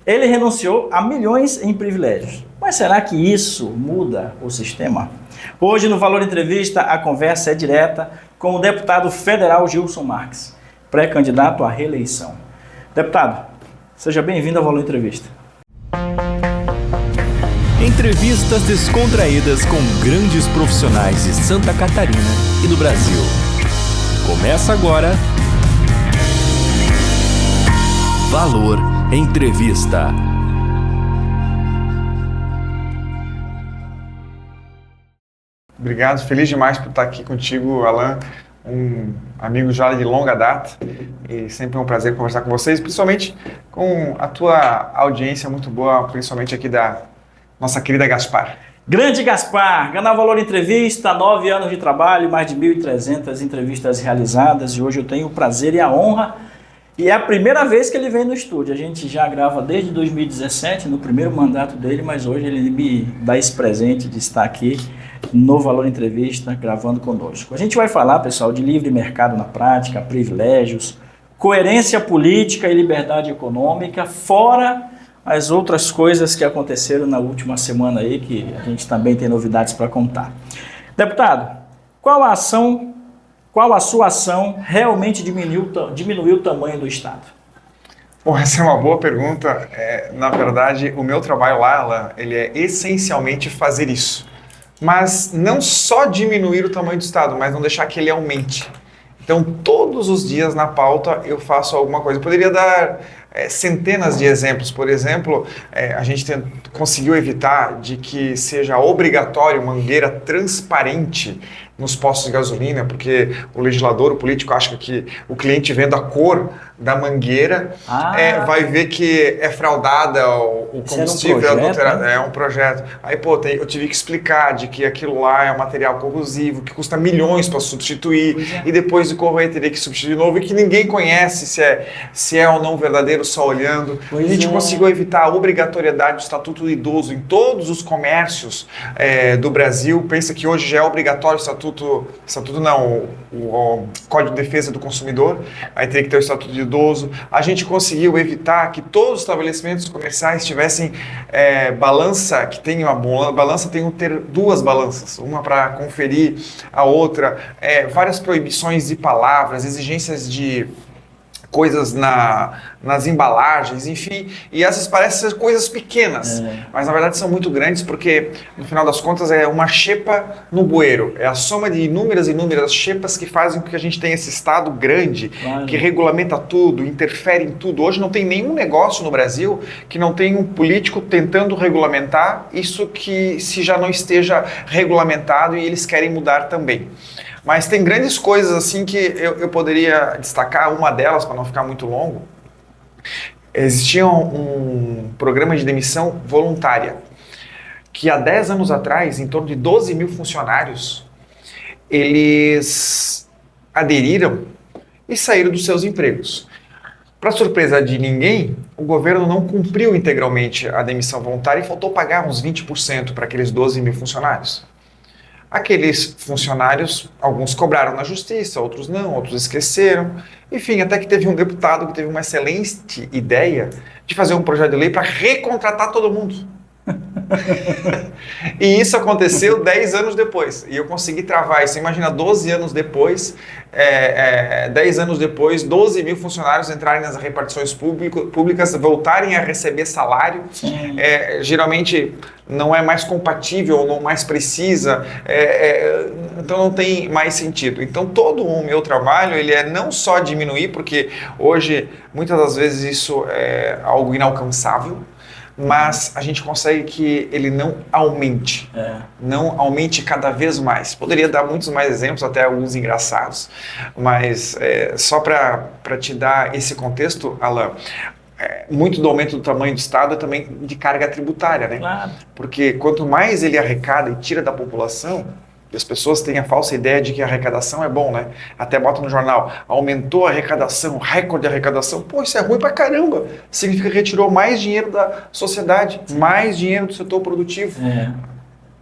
Ele renunciou a milhões em privilégios. Mas será que isso muda o sistema? Hoje, no Valor Entrevista, a conversa é direta com o deputado federal Gilson Marques, pré-candidato à reeleição. Deputado, seja bem-vindo ao Valor Entrevista. Entrevistas descontraídas com grandes profissionais de Santa Catarina e do Brasil. Começa agora Valor Entrevista. Obrigado, feliz demais por estar aqui contigo, Alan, um amigo já de longa data, e sempre é um prazer conversar com vocês, principalmente com a tua audiência muito boa, principalmente aqui da nossa querida Gaspar. Grande Gaspar, Canal Valor Entrevista, 9 anos de trabalho, mais de 1.300 entrevistas realizadas, e hoje eu tenho o prazer e a honra, e é a primeira vez que ele vem no estúdio. A gente já grava desde 2017, no primeiro mandato dele, mas hoje ele me dá esse presente de estar aqui no Valor Entrevista, gravando conosco. A gente vai falar, pessoal, de livre mercado na prática, privilégios, coerência política e liberdade econômica, fora as outras coisas que aconteceram na última semana aí, que a gente também tem novidades para contar. Deputado, qual a sua ação realmente diminuiu o tamanho do Estado? Bom, essa é uma boa pergunta. Na verdade, o meu trabalho lá, Alan, ele é essencialmente fazer isso. Mas não só diminuir o tamanho do Estado, mas não deixar que ele aumente. Então, todos os dias na pauta eu faço alguma coisa. Eu poderia dar centenas de exemplos. Por exemplo, a gente conseguiu evitar de que seja obrigatório mangueira transparente nos postos de gasolina, porque o legislador, o político acha que o cliente vendo a cor da mangueira vai ver que é fraudada o combustível, adulterado. É um projeto. Aí, eu tive que explicar de que aquilo lá é um material corrosivo, que custa milhões para substituir, e depois de corroer teria que substituir de novo, e que ninguém conhece se é ou não verdadeiro só olhando. A gente conseguiu evitar a obrigatoriedade do Estatuto do Idoso em todos os comércios do Brasil. Pensa que hoje já é obrigatório o Código de Defesa do Consumidor, aí teria que ter o Estatuto de Idoso. A gente conseguiu evitar que todos os estabelecimentos comerciais tivessem balança, que tenham a balança, tenham que ter duas balanças, uma para conferir a outra, várias proibições de palavras, exigências de coisas nas embalagens, enfim, e essas parecem ser coisas pequenas, mas na verdade são muito grandes, porque no final das contas é uma xepa no bueiro, é a soma de inúmeras xepas que fazem com que a gente tenha esse Estado grande, que regulamenta tudo, interfere em tudo. Hoje não tem nenhum negócio no Brasil que não tenha um político tentando regulamentar isso que se já não esteja regulamentado, e eles querem mudar também. Mas tem grandes coisas assim que eu poderia destacar. Uma delas, para não ficar muito longo, existia um programa de demissão voluntária, que há 10 anos atrás, em torno de 12 mil funcionários, eles aderiram e saíram dos seus empregos. Para surpresa de ninguém, o governo não cumpriu integralmente a demissão voluntária e faltou pagar uns 20% para aqueles 12 mil funcionários. Aqueles funcionários, alguns cobraram na justiça, outros não, outros esqueceram. Enfim, até que teve um deputado que teve uma excelente ideia de fazer um projeto de lei para recontratar todo mundo. E isso aconteceu 10 anos depois. E eu consegui travar isso. Imagina, 12 anos depois, 10 anos depois, 12 mil funcionários entrarem nas repartições públicas, voltarem a receber salário. Geralmente não é mais compatível, não mais precisa, então não tem mais sentido. Então todo o meu trabalho, ele é não só diminuir, porque hoje muitas das vezes isso é algo inalcançável, mas a gente consegue que ele não aumente, não aumente cada vez mais. Poderia dar muitos mais exemplos, até alguns engraçados, mas só para te dar esse contexto, Alan, muito do aumento do tamanho do Estado é também de carga tributária, né? Claro. Porque quanto mais ele arrecada e tira da população, e as pessoas têm a falsa ideia de que a arrecadação é bom, né? Até bota no jornal, aumentou a arrecadação, recorde de arrecadação. Pô, isso é ruim pra caramba. Significa que retirou mais dinheiro da sociedade, mais dinheiro do setor produtivo.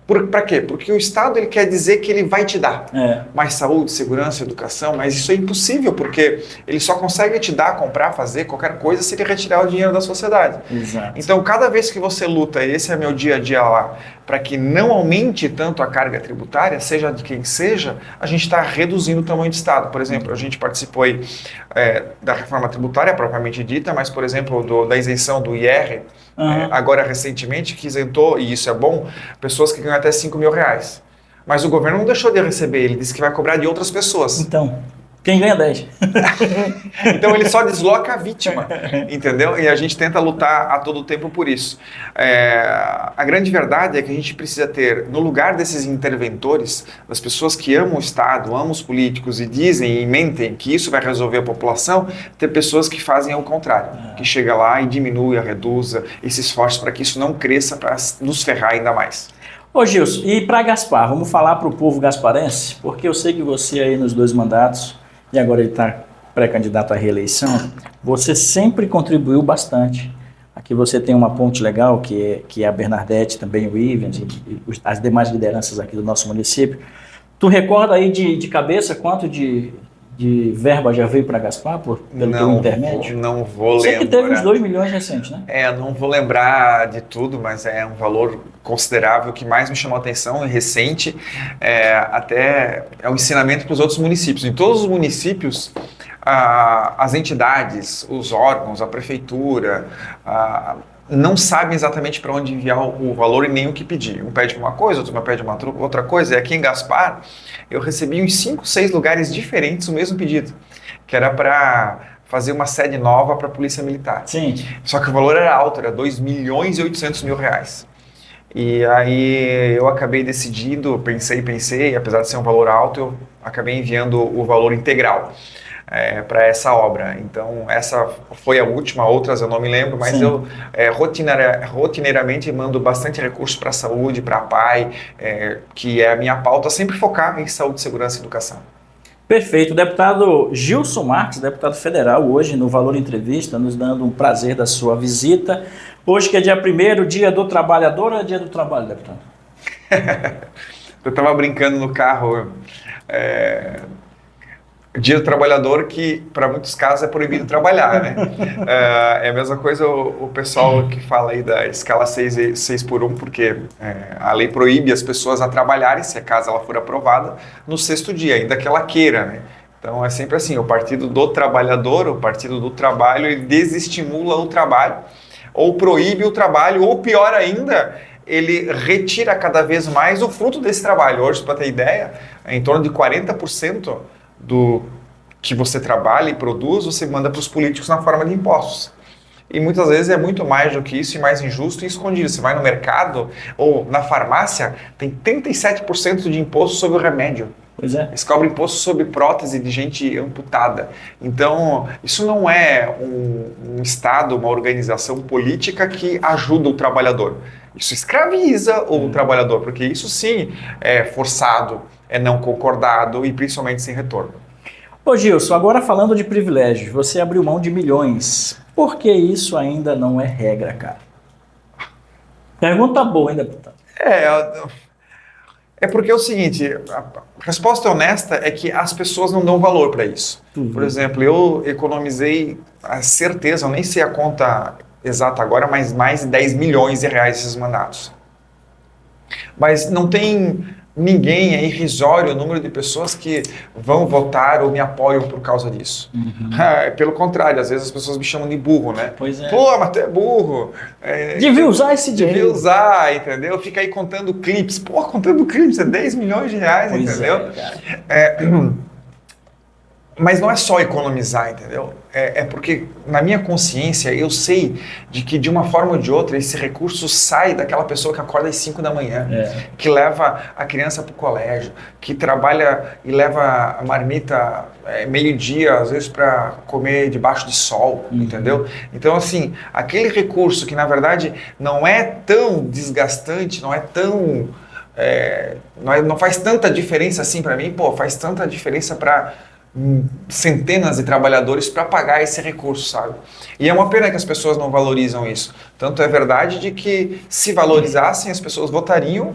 Para quê? Porque o Estado ele quer dizer que ele vai te dar mais saúde, segurança, educação, mas isso é impossível, porque ele só consegue te dar, comprar, fazer qualquer coisa se ele retirar o dinheiro da sociedade. Exato. Então, cada vez que você luta, e esse é meu dia a dia lá, para que não aumente tanto a carga tributária, seja de quem seja, a gente está reduzindo o tamanho do Estado. Por exemplo, a gente participou aí, da reforma tributária propriamente dita, mas, por exemplo, da isenção do IR, agora recentemente, que isentou, e isso é bom, pessoas que ganham até 5 mil reais. Mas o governo não deixou de receber, ele disse que vai cobrar de outras pessoas. Então, quem ganha 10? Então ele só desloca a vítima, entendeu? E a gente tenta lutar a todo tempo por isso. A grande verdade é que a gente precisa ter, no lugar desses interventores, das pessoas que amam o Estado, amam os políticos e dizem e mentem que isso vai resolver a população, ter pessoas que fazem o contrário, que chega lá e diminui, reduza e se esforça para que isso não cresça, para nos ferrar ainda mais. Ô Gilson, e para Gaspar, vamos falar para o povo gasparense, porque eu sei que você aí nos 2 mandatos, e agora ele está pré-candidato à reeleição, você sempre contribuiu bastante. Aqui você tem uma ponte legal, que é a Bernadette, também o Ivens, e as demais lideranças aqui do nosso município. Tu recorda aí de cabeça quanto de verba já veio para Gaspar pelo teu intermédio? Não vou lembrar. Você que teve uns 2 milhões recentes, né? Não vou lembrar de tudo, mas é um valor considerável que mais me chamou a atenção e recente, até é um ensinamento para os outros municípios. Em todos os municípios, as entidades, os órgãos, a prefeitura, não sabem exatamente para onde enviar o valor e nem o que pedir. Um pede uma coisa, outro pede uma outra coisa. E aqui em Gaspar, eu recebi uns 5, 6 lugares diferentes o mesmo pedido, que era para fazer uma sede nova para a Polícia Militar. Sim. Só que o valor era alto, era 2.800.000 reais. E aí eu acabei decidindo, pensei, apesar de ser um valor alto, eu acabei enviando o valor integral para essa obra. Então essa foi a última, outras eu não me lembro, mas eu rotineiramente mando bastante recursos para a saúde, para a PAI, que é a minha pauta, sempre focar em saúde, segurança e educação. Perfeito. O deputado Gilson Marques, deputado federal, hoje no Valor Entrevista, nos dando um prazer da sua visita. Hoje que é dia 1º, dia do trabalhador ou é dia do trabalho, deputado? Eu estava brincando no carro, dia do trabalhor, que para muitos casos é proibido trabalhar, né? É a mesma coisa o pessoal que fala aí da escala 6 por 1, porque a lei proíbe as pessoas a trabalharem, se a caso ela for aprovada, no 6º dia, ainda que ela queira, né? Então é sempre assim, o partido do trabalhador, o partido do trabalho, ele desestimula o trabalho, ou proíbe o trabalho, ou pior ainda, ele retira cada vez mais o fruto desse trabalho. Hoje, para ter ideia, em torno de 40% do que você trabalha e produz, você manda para os políticos na forma de impostos. E muitas vezes é muito mais do que isso e mais injusto e escondido. Você vai no mercado ou na farmácia, tem 37% de imposto sobre o remédio. Pois é. Eles cobram imposto sobre prótese de gente amputada. Então, isso não é um Estado, uma organização política que ajuda o trabalhador. Isso escraviza o trabalhador, porque isso sim é forçado, é não concordado e principalmente sem retorno. Ô Gilson, agora falando de privilégios, você abriu mão de milhões. Por que isso ainda não é regra, cara? Pergunta boa, hein, deputado? É porque é o seguinte, a resposta honesta é que as pessoas não dão valor para isso. Por exemplo, eu economizei, a certeza, eu nem sei a conta exata agora, mas mais de 10 milhões de reais esses mandatos. Mas não tem ninguém, é irrisório o número de pessoas que vão votar ou me apoiam por causa disso. Pelo contrário, às vezes as pessoas me chamam de burro, né? Pois é. Pô, mas tu é burro. Devia usar esse dinheiro. Devia usar, entendeu? Fica aí contando clipes. Pô, contando clipes, é 10 milhões de reais, pois entendeu? Mas não é só economizar, entendeu? É porque, na minha consciência, eu sei de que, de uma forma ou de outra, esse recurso sai daquela pessoa que acorda às 5 da manhã, que leva a criança para o colégio, que trabalha e leva a marmita meio-dia, às vezes, para comer debaixo de sol, entendeu? Então, assim, aquele recurso que, na verdade, não é tão desgastante, não é tão... não faz tanta diferença assim para mim, faz tanta diferença para centenas de trabalhadores para pagar esse recurso, sabe? E é uma pena que as pessoas não valorizam isso. Tanto é verdade de que, se valorizassem, as pessoas votariam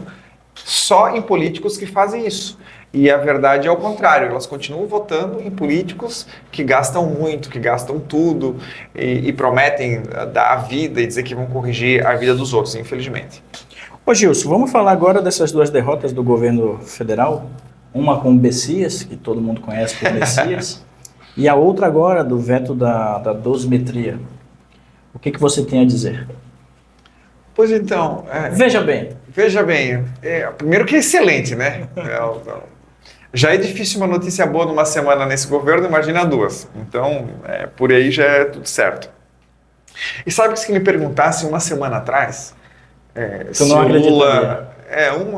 só em políticos que fazem isso. E a verdade é o contrário, elas continuam votando em políticos que gastam muito, que gastam tudo e prometem dar a vida e dizer que vão corrigir a vida dos outros, infelizmente. Ô Gilson, vamos falar agora dessas duas derrotas do governo federal. Uma com o Bessias, que todo mundo conhece por Bessias, e a outra agora do veto da dosimetria. O que você tem a dizer? Pois então... Veja bem, primeiro que é excelente, né? Já é difícil uma notícia boa numa semana nesse governo, imagina duas. Então, por aí já é tudo certo. E sabe que se me perguntasse uma semana atrás... Tu não acreditaria?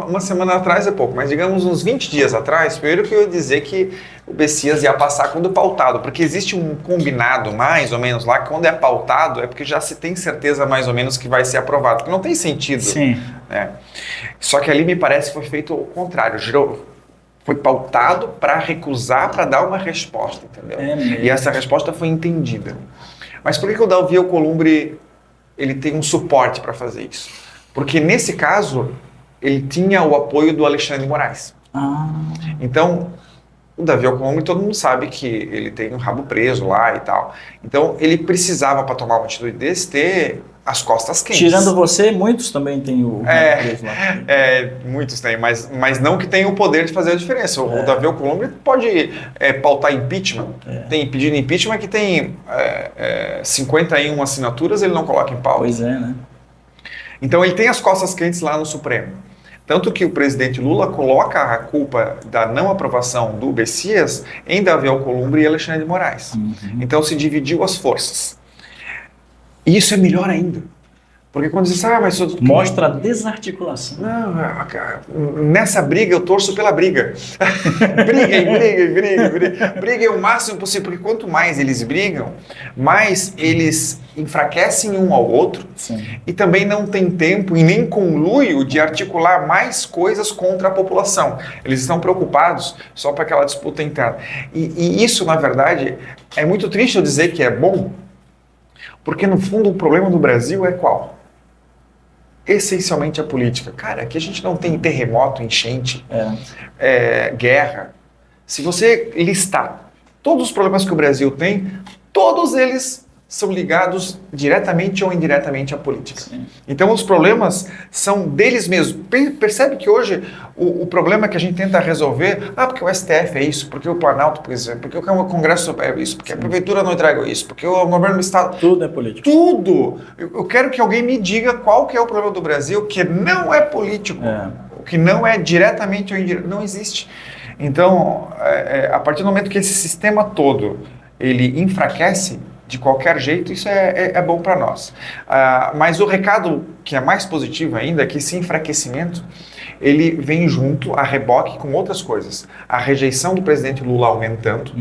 Uma semana atrás é pouco, mas digamos uns 20 dias atrás, primeiro que eu ia dizer que o Bessias ia passar quando pautado, porque existe um combinado mais ou menos lá, que quando é pautado é porque já se tem certeza mais ou menos que vai ser aprovado, porque não tem sentido. Sim. Né? Só que ali me parece que foi feito o contrário, foi pautado para recusar, para dar uma resposta, entendeu? E essa resposta foi entendida. Mas por que o Davi Alcolumbre ele tem um suporte para fazer isso? Porque nesse caso ele tinha o apoio do Alexandre de Moraes. Então, o Davi Alcolumbre, todo mundo sabe que ele tem um rabo preso lá e tal. Então, ele precisava, para tomar uma atitude desse, ter as costas quentes. Tirando você, muitos também têm o rabo preso lá. Muitos têm, mas não que tenham o poder de fazer a diferença. O Davi Alcolumbre pode pautar impeachment. Tem pedido impeachment que tem 51 assinaturas, ele não coloca em pauta. Pois é, né? Então, ele tem as costas quentes lá no Supremo. Tanto que o presidente Lula coloca a culpa da não aprovação do Bessias em Davi Alcolumbre e Alexandre de Moraes. Então se dividiu as forças. E isso é melhor ainda. Porque quando diz, mas... Mostra a desarticulação. Não, nessa briga eu torço pela briga. Briguem o máximo possível, porque quanto mais eles brigam, mais eles enfraquecem um ao outro. Sim. E também não tem tempo e nem conluio de articular mais coisas contra a população. Eles estão preocupados só para aquela disputa interna. E isso, na verdade, é muito triste eu dizer que é bom, porque no fundo o problema do Brasil é qual? Essencialmente a política. Cara, aqui a gente não tem terremoto, enchente, guerra. Se você listar todos os problemas que o Brasil tem, todos eles são ligados diretamente ou indiretamente à política. Sim. Então os problemas são deles mesmos. Percebe que hoje o problema que a gente tenta resolver, porque o STF é isso, porque o Planalto, por exemplo, porque o Congresso é isso, porque a Prefeitura não entrega isso, porque o governo do Estado... Tudo é político. Tudo! Eu quero que alguém me diga qual que é o problema do Brasil que não é político, o que não é diretamente ou indiretamente, não existe. Então, a partir do momento que esse sistema todo ele enfraquece, de qualquer jeito, isso é bom para nós. Mas o recado que é mais positivo ainda é que esse enfraquecimento ele vem junto a reboque com outras coisas. A rejeição do presidente Lula aumentando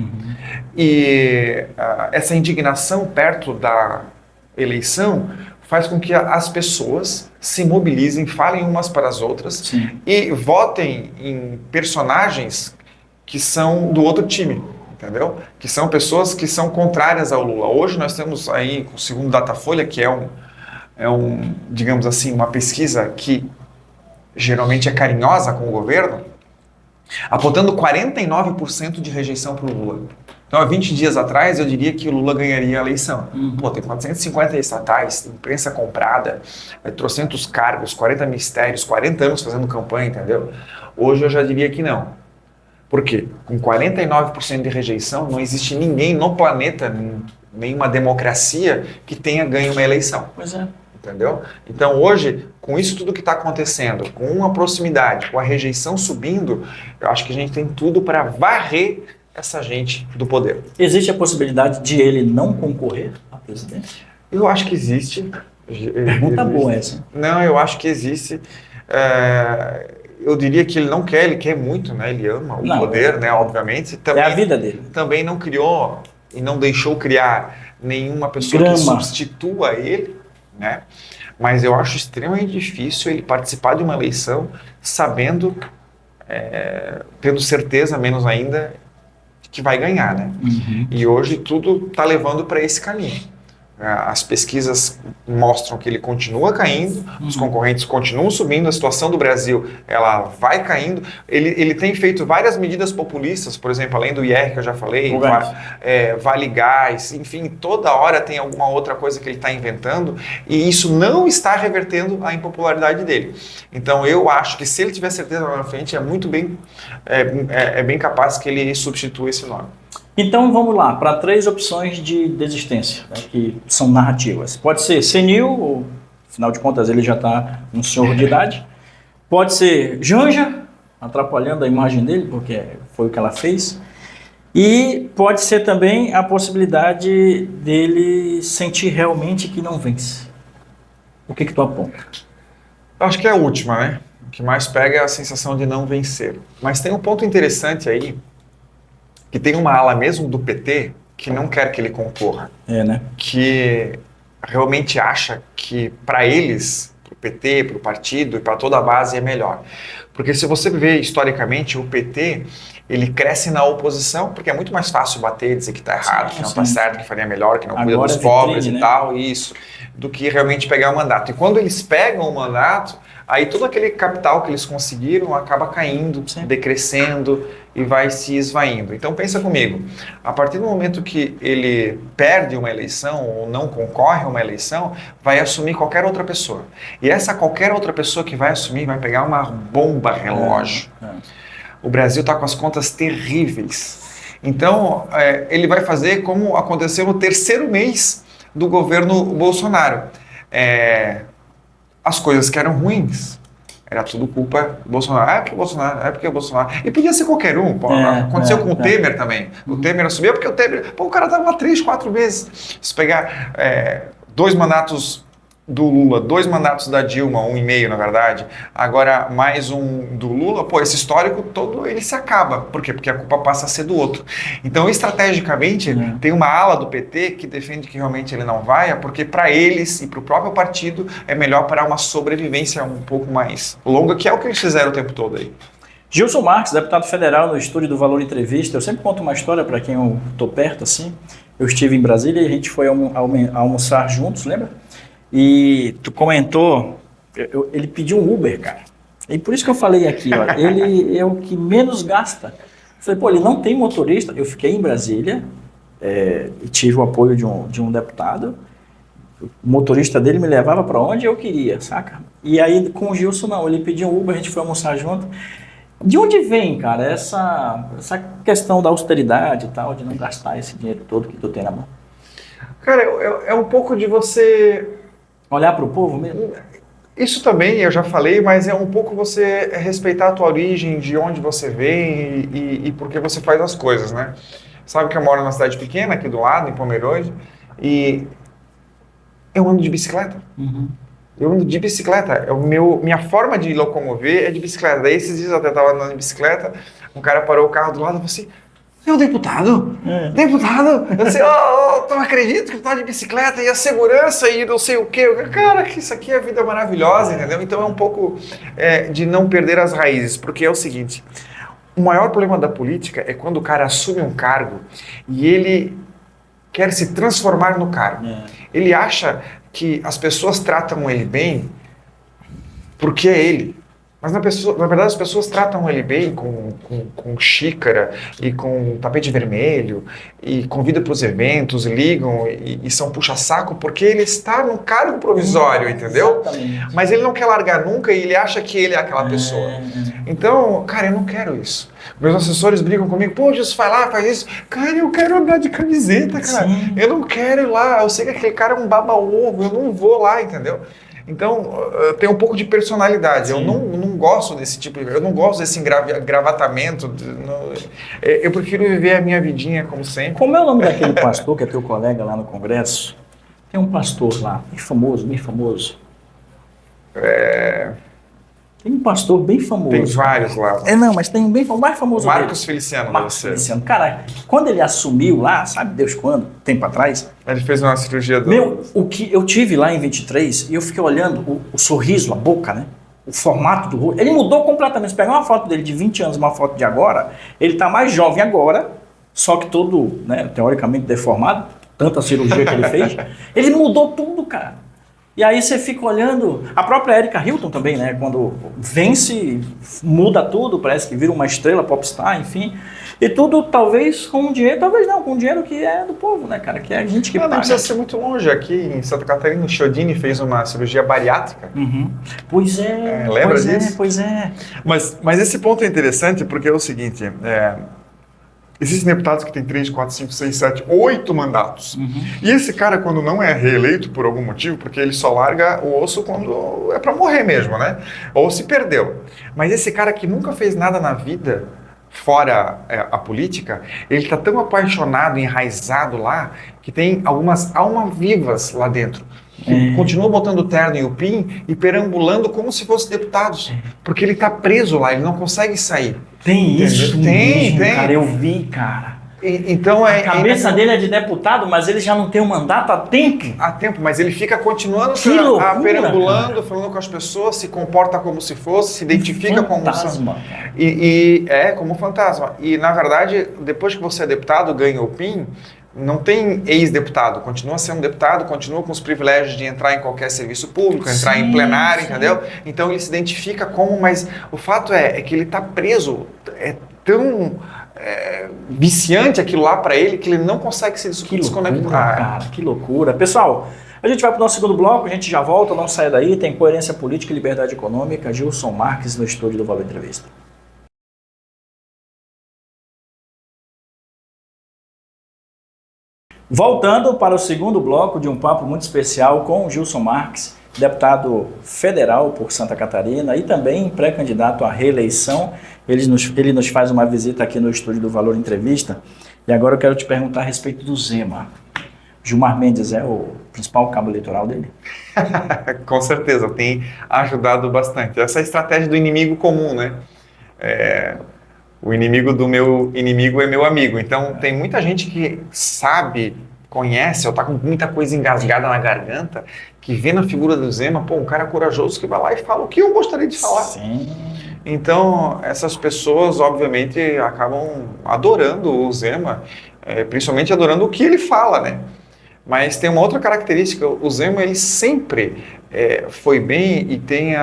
e essa indignação perto da eleição faz com que as pessoas se mobilizem, falem umas para as outras. Sim. E votem em personagens que são do outro time. Entendeu? Que são pessoas que são contrárias ao Lula. Hoje nós temos aí, segundo o Datafolha, que é digamos assim, uma pesquisa que geralmente é carinhosa com o governo, apontando 49% de rejeição para o Lula. Então, há 20 dias atrás, eu diria que o Lula ganharia a eleição. Tem 450 estatais, imprensa comprada, 300 cargos, 40 ministérios, 40 anos fazendo campanha, entendeu? Hoje eu já diria que não. Por quê? Com 49% de rejeição, não existe ninguém no planeta, nenhuma democracia, que tenha ganho uma eleição. Pois é. Entendeu? Então hoje, com isso tudo que está acontecendo, com uma proximidade, com a rejeição subindo, eu acho que a gente tem tudo para varrer essa gente do poder. Existe a possibilidade de ele não concorrer à presidência? Eu acho que existe. Pergunta boa essa. Não, eu acho que existe. Eu diria que ele não quer, ele quer muito, né? Ele ama o poder, né? Obviamente. Também, é a vida dele. Também não criou e não deixou criar nenhuma pessoa que substitua ele, né? Mas eu acho extremamente difícil ele participar de uma eleição sabendo, tendo certeza, menos ainda, que vai ganhar, né? E hoje tudo está levando para esse caminho. As pesquisas mostram que ele continua caindo, os concorrentes continuam subindo, a situação do Brasil ela vai caindo. Ele tem feito várias medidas populistas, por exemplo, além do IR que eu já falei, Vale Gás, enfim, toda hora tem alguma outra coisa que ele está inventando e isso não está revertendo a impopularidade dele. Então eu acho que se ele tiver certeza lá na frente, é bem capaz que ele substitua esse nome. Então vamos lá, para 3 opções de desistência, né, que são narrativas. Pode ser senil, ou, afinal de contas ele já está um senhor de idade. Pode ser Janja, atrapalhando a imagem dele, porque foi o que ela fez. E pode ser também a possibilidade dele sentir realmente que não vence. O que tu aponta? Eu acho que é a última, né? O que mais pega é a sensação de não vencer. Mas tem um ponto interessante aí, que tem uma ala mesmo do PT que não quer que ele concorra. Né? Que realmente acha que para eles, para o PT, para o partido e para toda a base é melhor. Porque se você vê historicamente, o PT, ele cresce na oposição, porque é muito mais fácil bater, dizer que está errado, que não está certo, que faria melhor, que não cuida dos pobres e tal, isso, do que realmente pegar o mandato. E quando eles pegam o mandato, aí todo aquele capital que eles conseguiram acaba caindo, decrescendo e vai se esvaindo. Então pensa comigo, a partir do momento que ele perde uma eleição ou não concorre a uma eleição, vai assumir qualquer outra pessoa. E essa qualquer outra pessoa que vai assumir vai pegar uma bomba relógio. O Brasil está com as contas terríveis. Então ele vai fazer como aconteceu no 3º mês do governo Bolsonaro. As coisas que eram ruins, era tudo culpa do Bolsonaro. É porque o Bolsonaro. E podia ser qualquer um. Aconteceu com o Temer também. O Temer assumiu porque o Temer... o cara estava lá 3, 4 meses. Se pegar 2 mandatos do Lula, 2 mandatos da Dilma, 1,5 na verdade, agora mais um do Lula, esse histórico todo ele se acaba. Por quê? Porque a culpa passa a ser do outro. Então, estrategicamente, tem uma ala do PT que defende que realmente ele não vai, porque para eles e para o próprio partido é melhor para uma sobrevivência um pouco mais longa, que é o que eles fizeram o tempo todo aí. Gilson Marques, deputado federal no estúdio do Valor Entrevista. Eu sempre conto uma história para quem eu estou perto, assim. Eu estive em Brasília e a gente foi almoçar juntos, lembra? E tu comentou, ele pediu um Uber, cara. E por isso que eu falei aqui, ó, ele é o que menos gasta. Eu falei, ele não tem motorista. Eu fiquei em Brasília e tive o apoio de um deputado. O motorista dele me levava para onde eu queria, saca? E aí com o Gilson não, ele pediu um Uber, a gente foi almoçar junto. De onde vem, cara, essa questão da austeridade e tal, de não gastar esse dinheiro todo que tu tem na mão? Cara, é um pouco de você... olhar para o povo mesmo? Isso também, eu já falei, mas é um pouco você respeitar a tua origem, de onde você vem e por que você faz as coisas, né? Sabe que eu moro numa cidade pequena, aqui do lado, em Pomerode, e eu ando de bicicleta. Eu ando de bicicleta. Minha forma de locomover é de bicicleta. Daí esses dias eu até estava andando de bicicleta, um cara parou o carro do lado e falou assim, é o deputado? Deputado? Eu disse, tu não acredito que tu tá de bicicleta e a segurança e não sei o quê. Cara, que isso aqui é vida maravilhosa, entendeu? Então é um pouco de não perder as raízes, porque é o seguinte, o maior problema da política é quando o cara assume um cargo e ele quer se transformar no cargo. Ele acha que as pessoas tratam ele bem porque é ele. Mas na verdade as pessoas tratam ele bem com xícara e com tapete vermelho e convida para os eventos, ligam e são puxa-saco porque ele está num cargo provisório, entendeu? Exatamente. Mas ele não quer largar nunca e ele acha que ele é aquela pessoa. Então, cara, eu não quero isso. Meus assessores brigam comigo, Jesus, vai lá, faz isso. Cara, eu quero andar de camiseta, cara. Sim. Eu não quero ir lá, eu sei que aquele cara é um baba-ovo, eu não vou lá, entendeu? Então, tem um pouco de personalidade. Sim. Eu não gosto desse tipo de... Eu não gosto desse engravatamento. Eu prefiro viver a minha vidinha como sempre. Como é o nome daquele pastor que é teu colega lá no Congresso? Tem um pastor lá, bem famoso. Tem um pastor bem famoso. Tem vários lá. Não, mas tem um bem mais famoso. Marcos Feliciano. Marcos Feliciano. Cara, quando ele assumiu lá, sabe Deus quando? Tempo atrás. Ele fez uma cirurgia do... o que eu tive lá em 23 e eu fiquei olhando o sorriso, a boca, né? O formato do rosto. Ele mudou completamente. Se pegar uma foto dele de 20 anos, uma foto de agora, ele tá mais jovem agora, só que todo, né, teoricamente deformado, tanta cirurgia que ele fez, ele mudou tudo, cara. E aí você fica olhando, a própria Erika Hilton também, né? Quando vence, muda tudo, parece que vira uma estrela popstar, enfim. E tudo talvez com dinheiro, talvez não, com dinheiro que é do povo, né, cara? Que é a gente que paga. Não precisa ser muito longe. Aqui em Santa Catarina, o Chiodini fez uma cirurgia bariátrica. Pois é, lembra pois disso? Pois é. Mas esse ponto é interessante porque é o seguinte, existem deputados que têm 3, 4, 5, 6, 7, 8 mandatos. E esse cara, quando não é reeleito por algum motivo, porque ele só larga o osso quando é para morrer mesmo, né? Ou se perdeu. Mas esse cara que nunca fez nada na vida, fora a política, ele está tão apaixonado, enraizado lá, que tem algumas almas vivas lá dentro. Que continuam botando o terno e o PIN e perambulando como se fossem deputados. Porque ele está preso lá, ele não consegue sair. Tem isso? Tem. Cara, eu vi, cara. Então A cabeça dele é de deputado, mas ele já não tem um mandato há tempo. Há tempo, mas ele fica continuando Que loucura, perambulando, cara. falando com as pessoas, se comporta como se fosse, se identifica como fantasma, cara. E é como fantasma. E na verdade, depois que você é deputado, ganha o PIN, não tem ex-deputado, continua sendo deputado, continua com os privilégios de entrar em qualquer serviço público, entrar em plenário, entendeu? Então ele se identifica como, mas o fato é que ele está preso, é tão viciante aquilo lá para ele que ele não consegue se desconectar. Cara, que loucura. Pessoal, a gente vai para o nosso segundo bloco, a gente já volta, não sai daí, tem coerência política e liberdade econômica, Gilson Marques no estúdio do Valor Entrevista. Voltando para o segundo bloco de um papo muito especial com o Gilson Marques, deputado federal por Santa Catarina e também pré-candidato à reeleição. Ele nos faz uma visita aqui no estúdio do Valor Entrevista. E agora eu quero te perguntar a respeito do Zema. Gilmar Mendes é o principal cabo eleitoral dele? Com certeza, tem ajudado bastante. Essa é a estratégia do inimigo comum, né? O inimigo do meu inimigo é meu amigo. Então, tem muita gente que sabe, conhece, ou tá com muita coisa engasgada na garganta, que vê na figura do Zema, um cara corajoso que vai lá e fala o que eu gostaria de falar. Sim. Então, essas pessoas, obviamente, acabam adorando o Zema, principalmente adorando o que ele fala, né? Mas tem uma outra característica, o Zema, ele sempre foi bem e tem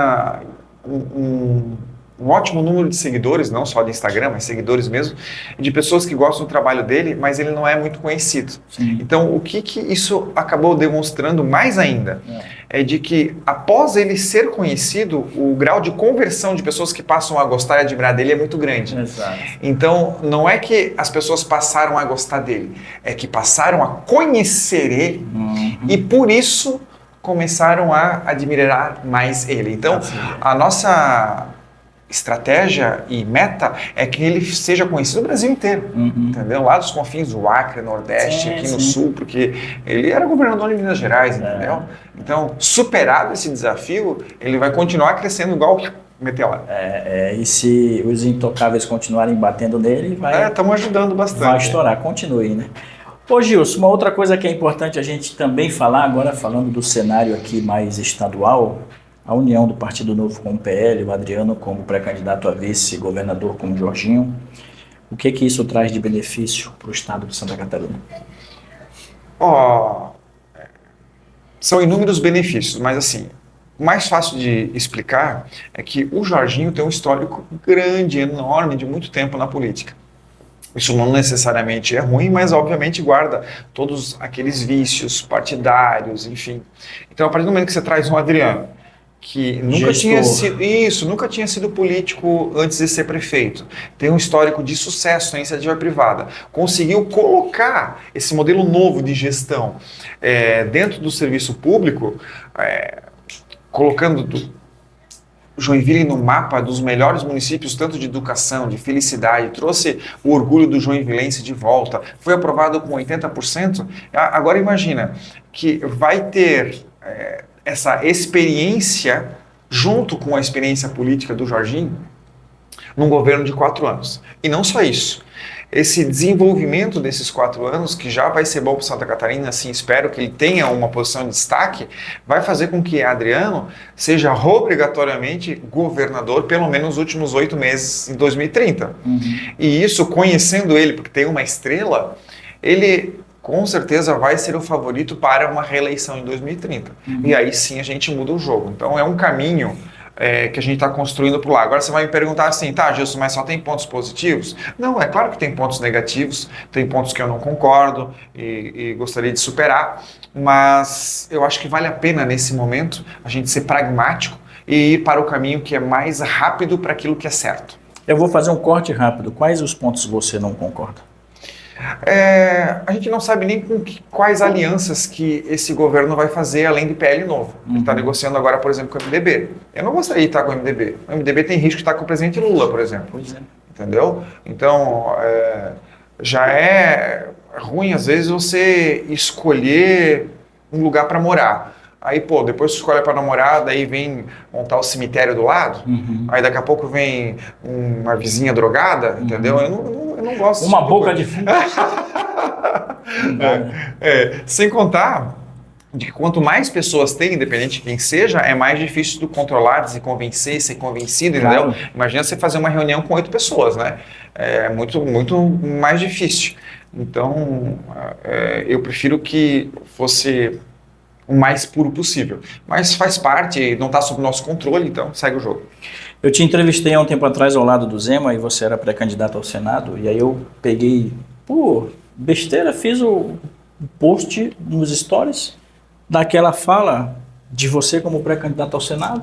um ótimo número de seguidores, não só de Instagram, mas seguidores mesmo, de pessoas que gostam do trabalho dele, mas ele não é muito conhecido. Sim. Então, o que isso acabou demonstrando mais ainda é de que, após ele ser conhecido, o grau de conversão de pessoas que passam a gostar e admirar dele é muito grande. Exato. Então, não é que as pessoas passaram a gostar dele, é que passaram a conhecer ele e, por isso, começaram a admirar mais ele. Então, a nossa estratégia e meta é que ele seja conhecido no Brasil inteiro, entendeu? Lá dos confins do Acre, Nordeste, aqui no Sul, porque ele era governador de Minas Gerais, entendeu? Então, superado esse desafio, ele vai continuar crescendo igual meteoro. E se os intocáveis continuarem batendo nele, vai... Estamos ajudando bastante. Vai estourar, continue, né? Ô Gilson, uma outra coisa que é importante a gente também falar, agora falando do cenário aqui mais estadual, a união do Partido Novo com o PL, o Adriano como pré-candidato a vice-governador com o Jorginho, o que isso traz de benefício para o estado de Santa Catarina? São inúmeros benefícios, mas assim, o mais fácil de explicar é que o Jorginho tem um histórico grande, enorme, de muito tempo na política. Isso não necessariamente é ruim, mas obviamente guarda todos aqueles vícios partidários, enfim. Então, a partir do momento que você traz um Adriano, que nunca tinha sido político antes de ser prefeito, tem um histórico de sucesso na iniciativa privada, conseguiu colocar esse modelo novo de gestão dentro do serviço público, colocando Joinville no mapa dos melhores municípios, tanto de educação, de felicidade, trouxe o orgulho do joinvilense de volta, foi aprovado com 80%. Agora imagina que vai ter essa experiência, junto com a experiência política do Jorginho, num governo de 4 anos. E não só isso. Esse desenvolvimento desses 4 anos, que já vai ser bom para Santa Catarina, assim, espero que ele tenha uma posição de destaque, vai fazer com que Adriano seja obrigatoriamente governador pelo menos nos últimos 8 meses em 2030. E isso, conhecendo ele, porque tem uma estrela, ele com certeza vai ser o favorito para uma reeleição em 2030. E aí sim a gente muda o jogo. Então é um caminho que a gente está construindo por lá. Agora você vai me perguntar assim, tá, Gilson, mas só tem pontos positivos? Não, é claro que tem pontos negativos, tem pontos que eu não concordo e gostaria de superar, mas eu acho que vale a pena nesse momento a gente ser pragmático e ir para o caminho que é mais rápido para aquilo que é certo. Eu vou fazer um corte rápido. Quais os pontos você não concorda? A gente não sabe nem quais alianças que esse governo vai fazer além de PL novo. Ele está negociando agora, por exemplo, com o MDB. Eu não gostaria de estar com o MDB. O MDB tem risco de estar com o presidente Lula, por exemplo. Pois é. Entendeu? Então, já é ruim, às vezes, você escolher um lugar para morar. Aí, pô, depois você escolhe para namorar, daí vem montar o cemitério do lado, aí daqui a pouco vem uma vizinha drogada, entendeu? Eu não gosto Uma boca de fumo. Sem contar de que quanto mais pessoas tem, independente de quem seja, é mais difícil de controlar, de se convencer, ser convencido, entendeu? Claro. Imagina você fazer uma reunião com 8 pessoas, né? É muito mais difícil. Então, eu prefiro que fosse o mais puro possível. Mas faz parte, não está sob nosso controle, então segue o jogo. Eu te entrevistei há um tempo atrás ao lado do Zema e você era pré-candidato ao Senado, e aí eu peguei, besteira, fiz o post nos stories daquela fala de você como pré-candidato ao Senado,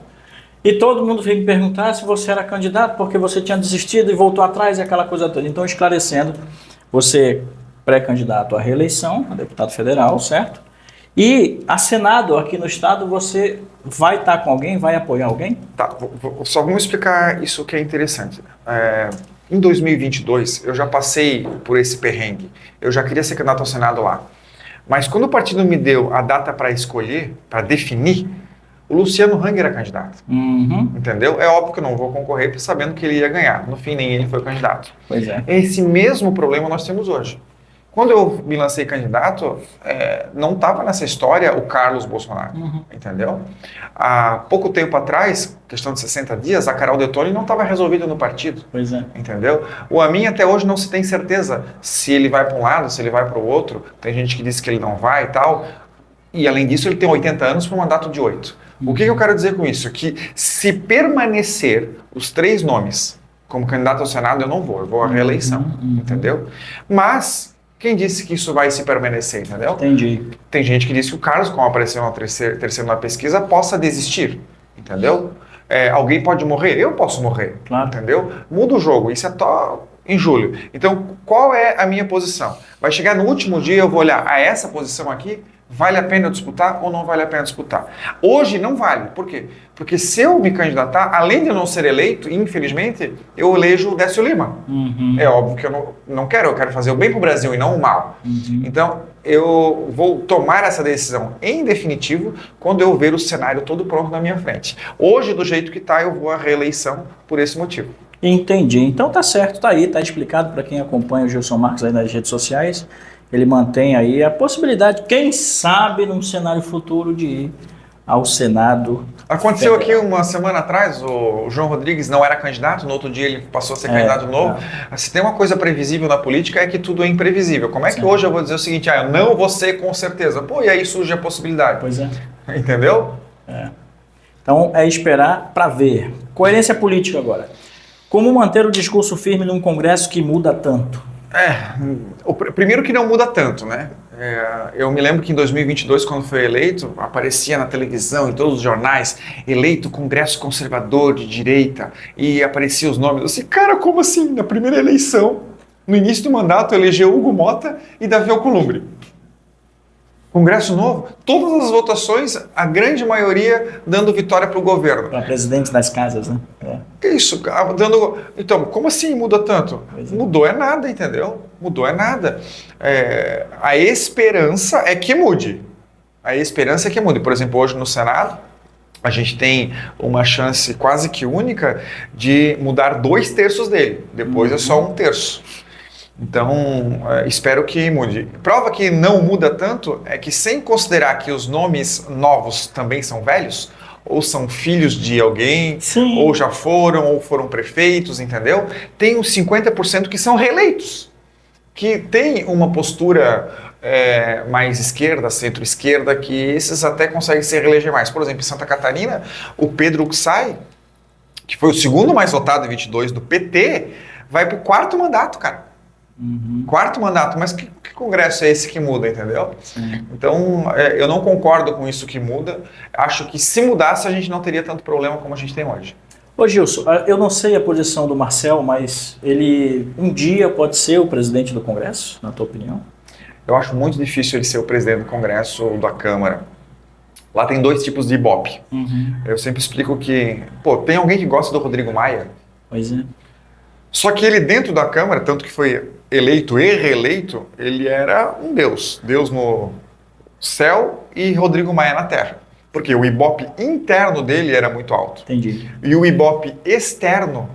e todo mundo veio me perguntar se você era candidato porque você tinha desistido e voltou atrás e aquela coisa toda. Então, esclarecendo, você pré-candidato à reeleição, a deputado federal, certo? E a Senado, aqui no estado, você vai estar com alguém, vai apoiar alguém? Tá, só vamos explicar isso que é interessante. Em 2022, eu já passei por esse perrengue. Eu já queria ser candidato ao Senado lá. Mas quando o partido me deu a data para escolher, para definir, o Luciano Hang era candidato. Entendeu? É óbvio que eu não vou concorrer sabendo que ele ia ganhar. No fim, nem ele foi candidato. Pois é. Esse mesmo problema nós temos hoje. Quando eu me lancei candidato, não estava nessa história o Carlos Bolsonaro, entendeu? Há pouco tempo atrás, questão de 60 dias, a Carol Detoni não estava resolvida no partido, Pois é. entendeu? O Amin até hoje não se tem certeza se ele vai para um lado, se ele vai para o outro. Tem gente que diz que ele não vai e tal. E além disso, ele tem 80 anos para um mandato de 8. O que eu quero dizer com isso? Que se permanecer os 3 nomes como candidato ao Senado, eu vou à reeleição, entendeu? Mas quem disse que isso vai se permanecer, entendeu? Entendi. Tem gente que diz que o Carlos, como apareceu na terceiro na pesquisa, possa desistir, entendeu? Alguém pode morrer, eu posso morrer, Claro. entendeu? Muda o jogo, isso é só em julho. Então, qual é a minha posição? Vai chegar no último dia, eu vou olhar, essa posição aqui, vale a pena disputar ou não vale a pena disputar? Hoje não vale, por quê? Porque se eu me candidatar, além de eu não ser eleito, infelizmente, eu elejo o Décio Lima. É óbvio que eu não quero, eu quero fazer o bem para o Brasil e não o mal. Então, eu vou tomar essa decisão em definitivo quando eu ver o cenário todo pronto na minha frente. Hoje, do jeito que está, eu vou à reeleição por esse motivo. Entendi. Então tá certo, tá aí, tá explicado para quem acompanha o Gilson Marques aí nas redes sociais. Ele mantém aí a possibilidade, quem sabe, num cenário futuro, de ir ao Senado. Aconteceu federal. aqui uma semana atrás, o João Rodrigues não era candidato, no outro dia ele passou a ser candidato de novo. Se tem uma coisa previsível na política é que tudo é imprevisível. Como é que hoje eu vou dizer o seguinte, eu não vou ser com certeza? E aí surge a possibilidade. Pois é. Entendeu? Então é esperar para ver. Coerência política agora. Como manter o discurso firme num Congresso que muda tanto? Primeiro que não muda tanto, né? Eu me lembro que em 2022, quando foi eleito, aparecia na televisão, em todos os jornais, eleito Congresso Conservador de Direita, e apareciam os nomes. Eu disse, cara, como assim? Na primeira eleição, no início do mandato, elegeu Hugo Mota e Davi Alcolumbre. Congresso novo, todas as votações, a grande maioria dando vitória para o governo. Para presidente das casas, né? Isso, então, como assim muda tanto? Mudou é nada, entendeu? Mudou é nada. A esperança é que mude. A esperança é que mude. Por exemplo, hoje no Senado, a gente tem uma chance quase que única de mudar 2/3 dele. Depois é só 1/3. Então, espero que mude. Prova que não muda tanto é que, sem considerar que os nomes novos também são velhos, ou são filhos de alguém, Sim. ou já foram, ou foram prefeitos, entendeu? Tem uns 50% que são reeleitos, que tem uma postura mais esquerda, centro-esquerda, que esses até conseguem se reeleger mais. Por exemplo, em Santa Catarina, o Pedro Uxai, que foi o segundo mais votado em 22 do PT, vai para o 4º mandato, cara. 4º mandato, mas que congresso é esse que muda, entendeu? Sim. Então, eu não concordo com isso que muda. Acho que se mudasse, a gente não teria tanto problema como a gente tem hoje. Ô Gilson, eu não sei a posição do Marcel, mas ele um dia pode ser o presidente do Congresso, na tua opinião? Eu acho muito difícil ele ser o presidente do Congresso ou da Câmara. Lá tem 2 tipos de Ibope. Eu sempre explico que, tem alguém que gosta do Rodrigo Maia. Pois é. Só que ele dentro da Câmara, tanto que foi eleito e reeleito, ele era um Deus. Deus no céu e Rodrigo Maia na terra. Porque o Ibope interno dele era muito alto. Entendi. E o Ibope externo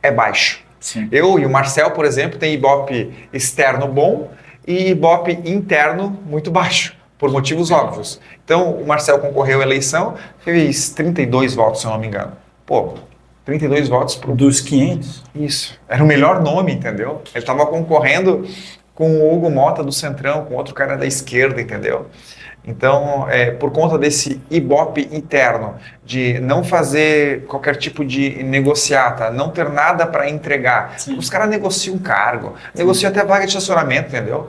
é baixo. Sim. Eu e o Marcel, por exemplo, tem Ibope externo bom e Ibope interno muito baixo, por motivos óbvios. Então, o Marcel concorreu à eleição, fez 32 votos, se eu não me engano. 32 votos pro... Dos 500? Isso. Era o melhor nome, entendeu? Ele estava concorrendo com o Hugo Mota do Centrão, com outro cara da esquerda, entendeu? Então, por conta desse Ibope interno, de não fazer qualquer tipo de negociata, não ter nada para entregar, os caras negociam cargo, negociam até vaga de estacionamento, entendeu?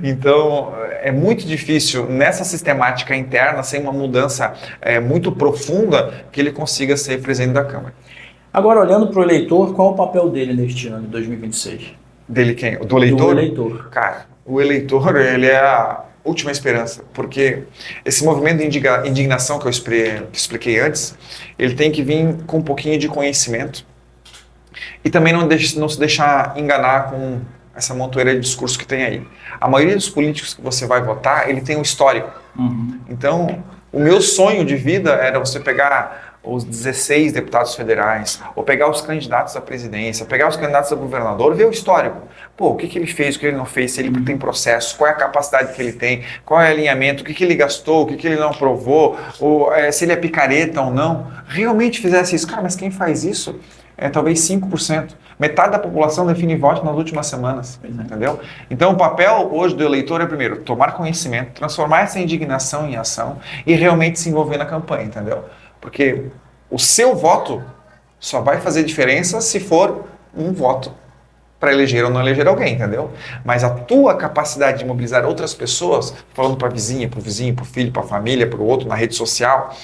Então, é muito difícil nessa sistemática interna, sem uma mudança muito profunda, que ele consiga ser presidente da Câmara. Agora, olhando para o eleitor, qual é o papel dele neste ano de 2026? Dele quem? Do eleitor? Do eleitor. Cara, o eleitor, ele é a última esperança, porque esse movimento de indignação que eu expliquei antes, ele tem que vir com um pouquinho de conhecimento e também não se deixar enganar com essa montoeira de discurso que tem aí. A maioria dos políticos que você vai votar, ele tem um histórico. Então, o meu sonho de vida era você pegar os 16 deputados federais, ou pegar os candidatos à presidência, pegar os candidatos a governador, ver o histórico. O que ele fez, o que ele não fez, se ele tem processo, qual é a capacidade que ele tem, qual é o alinhamento, o que ele gastou, o que ele não aprovou, ou se ele é picareta ou não. Realmente fizesse isso. Cara, mas quem faz isso é talvez 5%. Metade da população define voto nas últimas semanas, entendeu? Então, o papel hoje do eleitor é, primeiro, tomar conhecimento, transformar essa indignação em ação e realmente se envolver na campanha, entendeu? Porque o seu voto só vai fazer diferença se for um voto para eleger ou não eleger alguém, entendeu? Mas a tua capacidade de mobilizar outras pessoas, falando para a vizinha, para o vizinho, para o filho, para a família, para o outro, na rede social,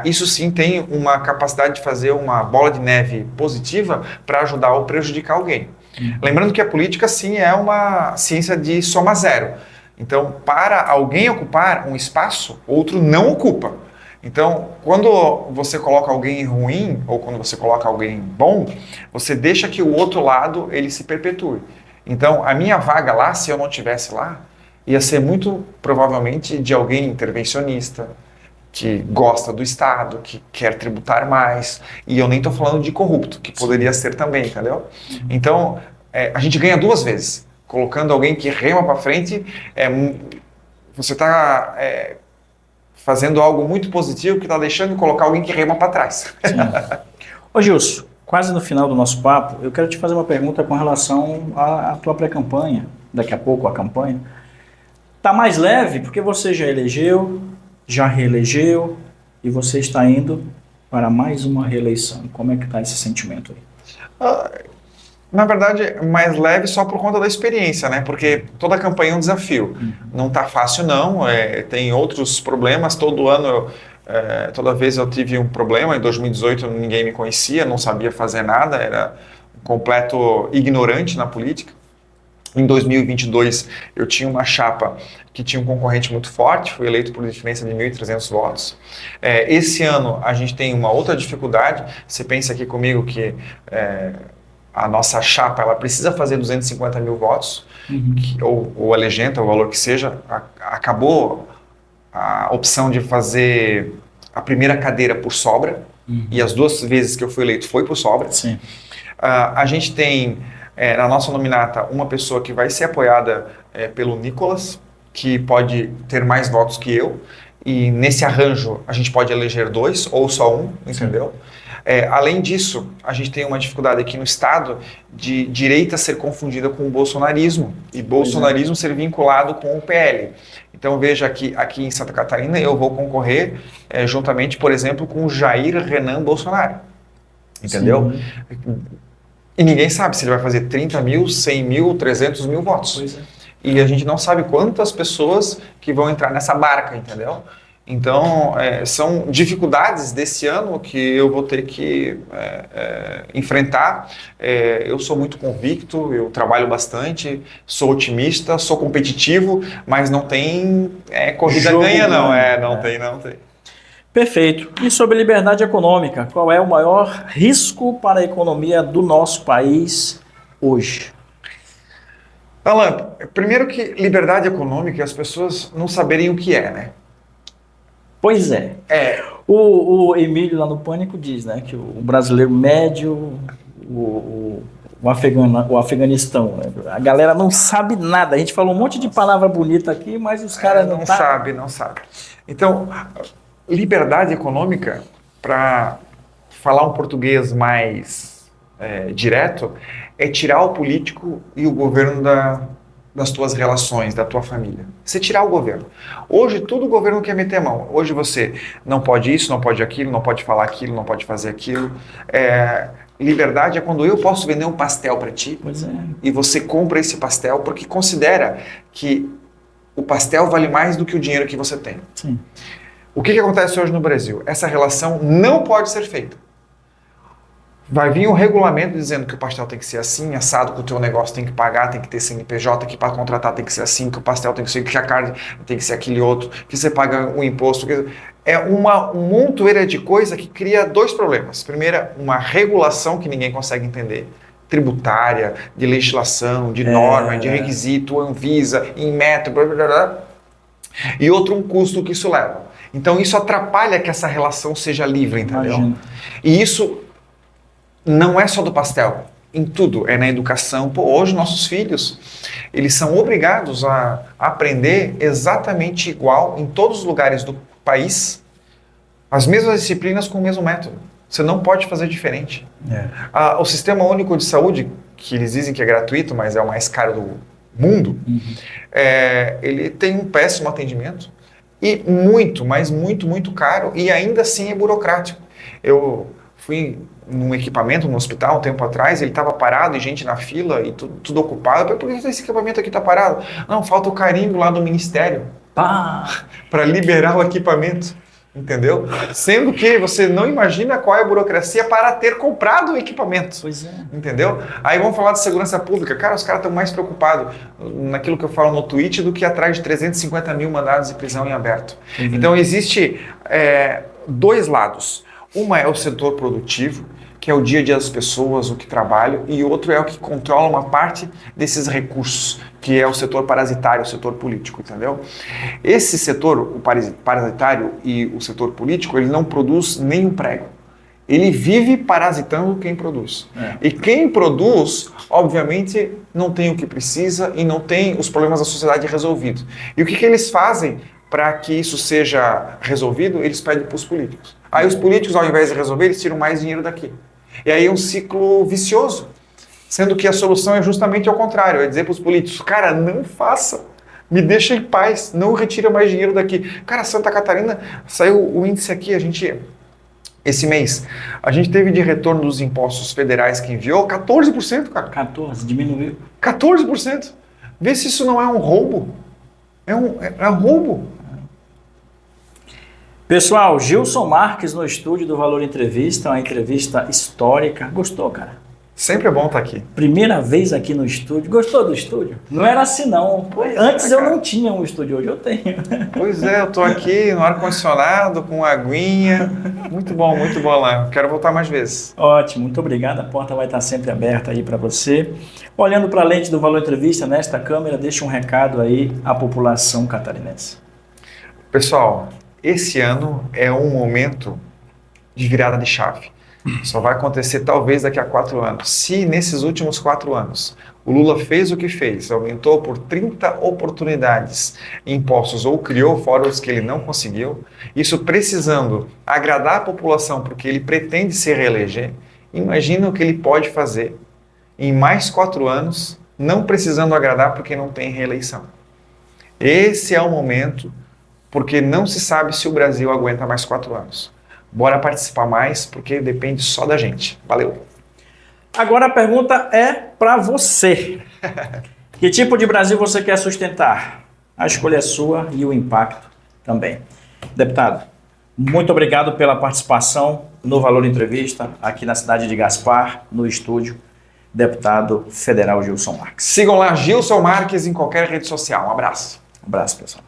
isso sim tem uma capacidade de fazer uma bola de neve positiva para ajudar ou prejudicar alguém. Lembrando que a política sim é uma ciência de soma zero. Então, para alguém ocupar um espaço, outro não ocupa. Então, quando você coloca alguém ruim, ou quando você coloca alguém bom, você deixa que o outro lado, ele se perpetue. Então, a minha vaga lá, se eu não estivesse lá, ia ser muito provavelmente de alguém intervencionista, que gosta do Estado, que quer tributar mais, e eu nem estou falando de corrupto, que poderia ser também, entendeu? Então, a gente ganha 2 vezes. Colocando alguém que rema para frente, você está... fazendo algo muito positivo que está deixando de colocar alguém que rema para trás. Ô Gilson, quase no final do nosso papo, eu quero te fazer uma pergunta com relação à tua pré-campanha, daqui a pouco a campanha. Está mais leve porque você já elegeu, já reelegeu e você está indo para mais uma reeleição. Como é que está esse sentimento aí? Na verdade, mais leve só por conta da experiência, né? Porque toda campanha é um desafio. Não tá fácil, não. Tem outros problemas. Todo ano, toda vez eu tive um problema. Em 2018, ninguém me conhecia, não sabia fazer nada. Era um completo ignorante na política. Em 2022, eu tinha uma chapa que tinha um concorrente muito forte. Fui eleito por diferença de 1.300 votos. Esse ano, a gente tem uma outra dificuldade. Você pensa aqui comigo que... a nossa chapa, ela precisa fazer 250 mil votos, ou a legenda, o valor que seja, acabou a opção de fazer a primeira cadeira por sobra, e as 2 vezes que eu fui eleito foi por sobra. Sim. A gente tem, na nossa nominata, uma pessoa que vai ser apoiada pelo Nicolas, que pode ter mais votos que eu, e nesse arranjo a gente pode eleger 2 ou só um, entendeu? Além disso, a gente tem uma dificuldade aqui no estado de direita ser confundida com o bolsonarismo e bolsonarismo ser vinculado com o PL. Então veja que aqui em Santa Catarina eu vou concorrer juntamente, por exemplo, com o Jair Renan Bolsonaro, entendeu? Sim. E ninguém sabe se ele vai fazer 30 mil, 100 mil, 300 mil votos. Pois é. E a gente não sabe quantas pessoas que vão entrar nessa barca, entendeu? Então, são dificuldades desse ano que eu vou ter que enfrentar. Eu sou muito convicto, eu trabalho bastante, sou otimista, sou competitivo, mas não tem corrida ganha, não. Não tem. Perfeito. E sobre liberdade econômica, qual é o maior risco para a economia do nosso país hoje? Alan, primeiro que liberdade econômica, as pessoas não saberem o que é, né? Pois é. O Emílio lá no Pânico diz, né, que o brasileiro médio, o Afeganistão, né, a galera não sabe nada. A gente falou um monte de palavra bonita aqui, mas os caras não sabe. Então, liberdade econômica, para falar um português mais direto, é tirar o político e o governo das tuas relações, da tua família. Você tirar o governo. Hoje, tudo o governo quer meter a mão. Hoje você não pode isso, não pode aquilo, não pode falar aquilo, não pode fazer aquilo. Liberdade é quando eu posso vender um pastel para ti e você compra esse pastel porque considera que o pastel vale mais do que o dinheiro que você tem. Sim. O que acontece hoje no Brasil? Essa relação não pode ser feita. Vai vir um regulamento dizendo que o pastel tem que ser assim, assado, que o teu negócio tem que pagar, tem que ter CNPJ, que para contratar tem que ser assim, que o pastel tem que ser, que a carne tem que ser aquele outro, que você paga um imposto. É uma montoeira de coisa que cria 2 problemas. Primeiro, uma regulação que ninguém consegue entender, tributária, de legislação, de norma, de requisito, Anvisa, Inmetro, blá, blá, blá. E outro, um custo que isso leva. Então isso atrapalha que essa relação seja livre, entendeu? Imagina. E isso não é só do pastel, em tudo, é na educação. Hoje nossos filhos, eles são obrigados a aprender exatamente igual em todos os lugares do país, as mesmas disciplinas com o mesmo método. Você não pode fazer diferente. O Sistema Único de Saúde, que eles dizem que é gratuito, mas é o mais caro do mundo, ele tem um péssimo atendimento e muito, mas muito caro, e ainda assim é burocrático. Eu fui num equipamento no hospital um tempo atrás, ele estava parado e gente na fila e tudo ocupado. Por que esse equipamento aqui está parado? Não, falta o carimbo lá do ministério para liberar o equipamento, entendeu? Sendo que você não imagina qual é a burocracia para ter comprado o equipamento. Pois é. Entendeu? Aí vamos falar de segurança pública. Cara, os caras estão mais preocupados naquilo que eu falo no tweet do que atrás de 350 mil mandados de prisão em aberto. Então existe 2 lados. Uma é o setor produtivo, que é o dia a dia das pessoas, o que trabalham, e outro é o que controla uma parte desses recursos, que é o setor parasitário, o setor político, entendeu? Esse setor, o parasitário e o setor político, ele não produz nem um prego. Ele vive parasitando quem produz. E quem produz, obviamente, não tem o que precisa e não tem os problemas da sociedade resolvidos. E o que eles fazem para que isso seja resolvido? Eles pedem para os políticos. Aí os políticos, ao invés de resolver, eles tiram mais dinheiro daqui. E aí é um ciclo vicioso, sendo que a solução é justamente ao contrário, é dizer para os políticos, cara, não faça, me deixa em paz, não retira mais dinheiro daqui. Cara, Santa Catarina, saiu o índice aqui, esse mês, a gente teve de retorno dos impostos federais que enviou 14%, cara. 14%, diminuiu. 14%. Vê se isso não é um roubo. É um roubo. Pessoal, Gilson Marques no estúdio do Valor Entrevista, uma entrevista histórica. Gostou, cara? Sempre é bom estar aqui. Primeira vez aqui no estúdio. Gostou do estúdio? Não era assim, não. Antes eu não tinha um estúdio, hoje eu tenho. Pois é, eu tô aqui no ar-condicionado, com aguinha. Muito bom lá. Quero voltar mais vezes. Ótimo, muito obrigado. A porta vai estar sempre aberta aí para você. Olhando para a lente do Valor Entrevista, nesta câmera, deixa um recado aí à população catarinense. Pessoal, esse ano é um momento de virada de chave. Só vai acontecer talvez daqui a 4 anos. Se nesses últimos 4 anos o Lula fez o que fez, aumentou por 30 oportunidades impostos ou criou fóruns que ele não conseguiu, isso precisando agradar a população porque ele pretende se reeleger, imagina o que ele pode fazer em mais 4 anos, não precisando agradar porque não tem reeleição. Esse é o momento, porque não se sabe se o Brasil aguenta mais 4 anos. Bora participar mais, porque depende só da gente. Valeu! Agora a pergunta é para você. Que tipo de Brasil você quer sustentar? A escolha é sua e o impacto também. Deputado, muito obrigado pela participação no Valor Entrevista, aqui na cidade de Gaspar, no estúdio, deputado federal Gilson Marques. Sigam lá Gilson Marques em qualquer rede social. Um abraço. Um abraço, pessoal.